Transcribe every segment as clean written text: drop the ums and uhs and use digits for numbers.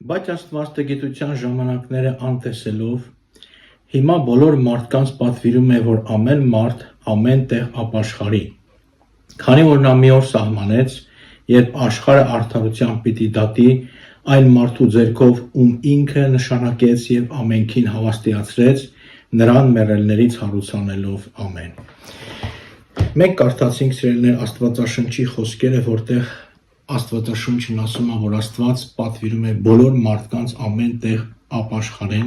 Բայց Աստված գիտության ժամանակները անտեսելով, հիմա բոլոր մարդկանց պատվիրում է, որ ամեն մարդ ամեն տեղ ապաշխարի, քանի որ նա մի օր սահմանեց, երբ աշխարհը արդարությամբ պիտի դատի այն մարդու ձեռքով, ում ինքը նշանակեց և ամենքին հավաստիացրեց, նրան մեռելներից հարուցանելով, ամեն։ Մենք կարդացինք, սիրելիներ, Աստվածաշնչի խոսքերը, որտեղ Աստվածաշունչն ասում է, որ Աստված պատվիրում է բոլոր մարդկանց ամեն տեղ ապաշխարեն,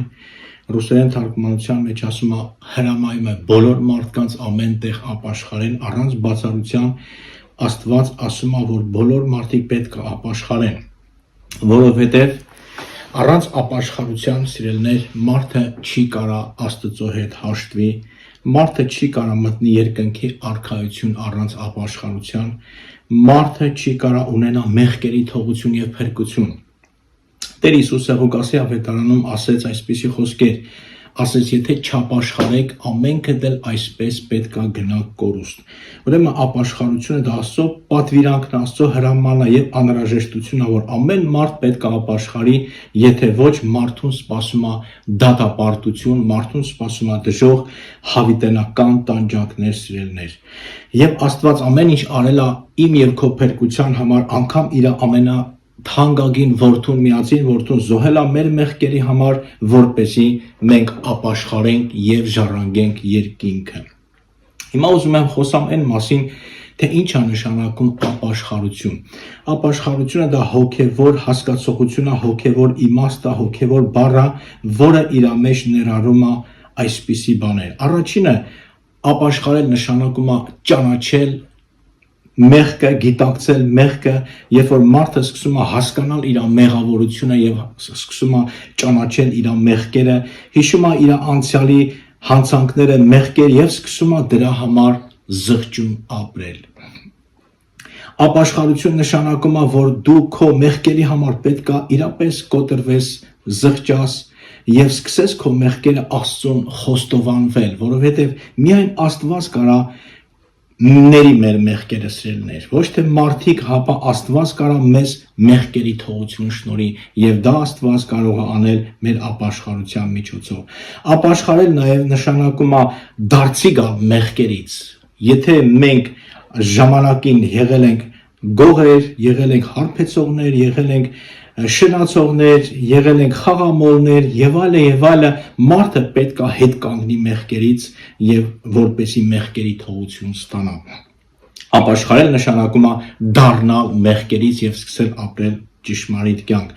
ռուսերեն թարգմանության մեջ ասում է, հրամայում է բոլոր մարդկանց ամեն տեղ ապաշխարեն, առանց բացառության Աստված ասում է, որ բոլոր մարդիկ պետք է ապաշխարեն, որովհետև առանց ապաշխարության, սիրելիներ, մարդը չի կարա Աստծո հետ հաշտվի, մարդը չի կարա մտնի երկնքի արքայություն առանց ապաշխարության, մարդը չի կարա ունենա մեղքերի թողություն և փրկություն։ Տեր Հիսուսը Ղուկասի ավետարանում ասեց այսպիսի խոսքեր, ասեց, եթե չապաշխարեք, ամենքդ էլ այսպես պետք է գնաք կորուստ։ Ուրեմն ապաշխարությունը դա Աստծո պատվիրանքն, Աստծո հրամանն է և անհրաժեշտությունն է, որ ամեն մարդ պետք է ապաշխարի, եթե ոչ մարդուն սպասում է դատապարտություն, մարդուն սպասում է դժոխք, հավիտենական տանջանքներ, սիրելիներ։ Եվ Աստված ամեն ինչ արել է իմ և քո փրկության համար, անգամ իր ամենաթանկագին որդուն, միածին որդուն զոհել է մեր մեղքերի համար, որպեսզի մենք ապաշխարենք և ժառանգենք երկինքը։ Հիմա ուզում եմ խոսամ այն մասին, թե ինչ է նշանակում ապաշխարություն։ Ապաշխարությունը դա հոգևոր հասկացողություն է, հոգևոր իմաստ է, հոգևոր բառ է, որը իր մեջ ներառում է այսպիսի բաներ։ Առաջինը, ապաշխարել նշանակում է ճանաչել մեղքը, գիտակցել մեղքը, երբ որ մարդը սկսում է հասկանալ իր մեղավորությունը և սկսում է ճանաչել իր մեղքերը, հիշում է իր անցյալի հանցանքները, մեղքեր և սկսում է դրա համար զղջում ապրել։ Ապաշխարություն նշանակում է, որ դու քո մեղքերի համար պետք է իրապես կոտրվես, զղջաս և սկսես քո մեղքերը Աստծուն խոստովանվել, որովհետև միայն Աստված կարա ների մեր մեղքերը, սիրելիներ, ոչ թե մարդիկ, հապա Աստված կարա մեզ մեղքերի թողություն շնորհի և դա Աստված կարող է անել մեր ապաշխարության միջոցով։ Ապաշխարել նաև նշանակում է դարձի գալ մեղքերից։ Եթե մենք ժամանակին եղել ենք գողեր, եղել ենք հարբեցողներ, եղել ենք շնացողներ, եղել ենք խաղամոլներ և այլը, մարդը պետք է հետ կանգնի մեղքերից և որպեսզի մեղքերի թողություն ստանա։ Ապաշխարել նշանակում է դառնալ մեղքերից և սկսել ապրել ճշմարիտ կյանք։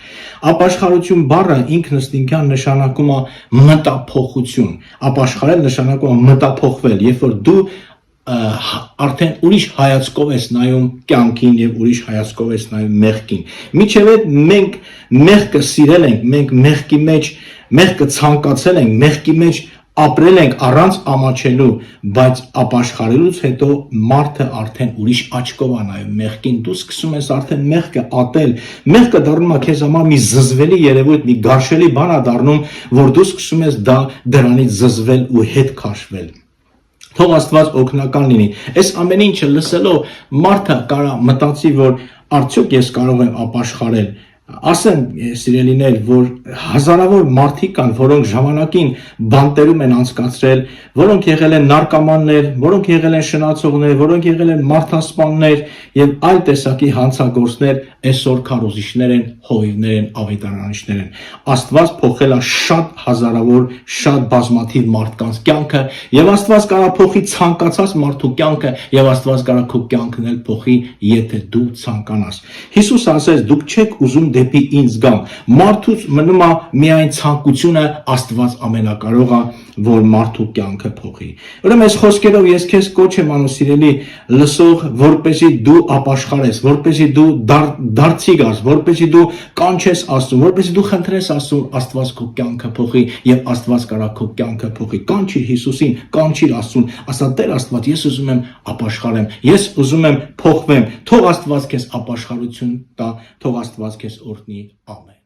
Ապաշխարություն բառը ինքնըստինքյան նշանակում է մտափոխություն։ Ապաշխարել նշանակում է մտափոխվել, երբ որ դու արդեն ուրիշ հայացքով ես նայում կյանքին և ուրիշ հայացքով ես նայում մեղքին։ Մինչև այդ մենք մեղքը սիրել ենք, մենք մեղքի մեջ մեղքը ցանկացել ենք, մեղքի մեջ ապրել ենք առանց ամաչելու, բայց ապաշխարելուց հետո մարդը արդեն ուրիշ աչքով է նայում մեղքին, դու սկսում ես արդեն մեղքը ատել, մեղքը դառնում է քեզ համար մի զզվելի երևույթ, մի գարշելի բան է դառնում, որ դու սկսում ես դրանից զզվել ու հետ քաշվել։ Թող Աստված օգնական լինի։ Այս ամեն ինչը լսելով մարդը կարա մտածի, որ արդյոք ես կարող եմ ապաշխարել։ Ասեմ, սիրելիներ, որ հազարավոր մարդիկ կան, որոնք ժամանակին բանտերում են անցկացրել, որոնք եղել են նարկոմաններ, որոնք եղել են շնացողներ, որոնք եղել են մարդասպաններ և այլ տեսակի հանցագործներ, այսօր քարոզիչներ են, հովիվներ են, ավետարանիչներ են։ Աստված փոխել է շատ հազարավոր, շատ բազմաթիվ մարդկանց կյանքը և Աստված կարա փոխի ցանկացած մարդու կյանքը և Աստված կարա քո կյանքն էլ փոխի, եթե դու ցանկանաս։ Հիսուսը ասեց, դուք չեք ուզում դեպի ինձ գալ։ Մարդուց մնում է միայն ցանկությունը, Աստված ամենակարող է, որ մարդու կյանքը փոխի։ Ուրեմն այս խոսքերով ես քեզ կոչ եմ անում, սիրելի լսող, որպեսզի դու ապաշխարես, որպեսզի դու դարձի գաս, որպեսզի դու կանչես Աստծուն, որպեսզի դու խնդրես Աստծուն, Աստված քո կյանքը փոխի և Աստված կարա քո կյանքը փոխի։ Կանչիր Հիսուսին, կանչիր Աստծուն, ասա Տեր Աստված, ես ուզում եմ ապաշխարեմ, ես ուզում եմ փոխվեմ։ Թող Աստված քեզ ապաշխարություն տա, թող Աստված քեզ օրհնի։ Ամեն։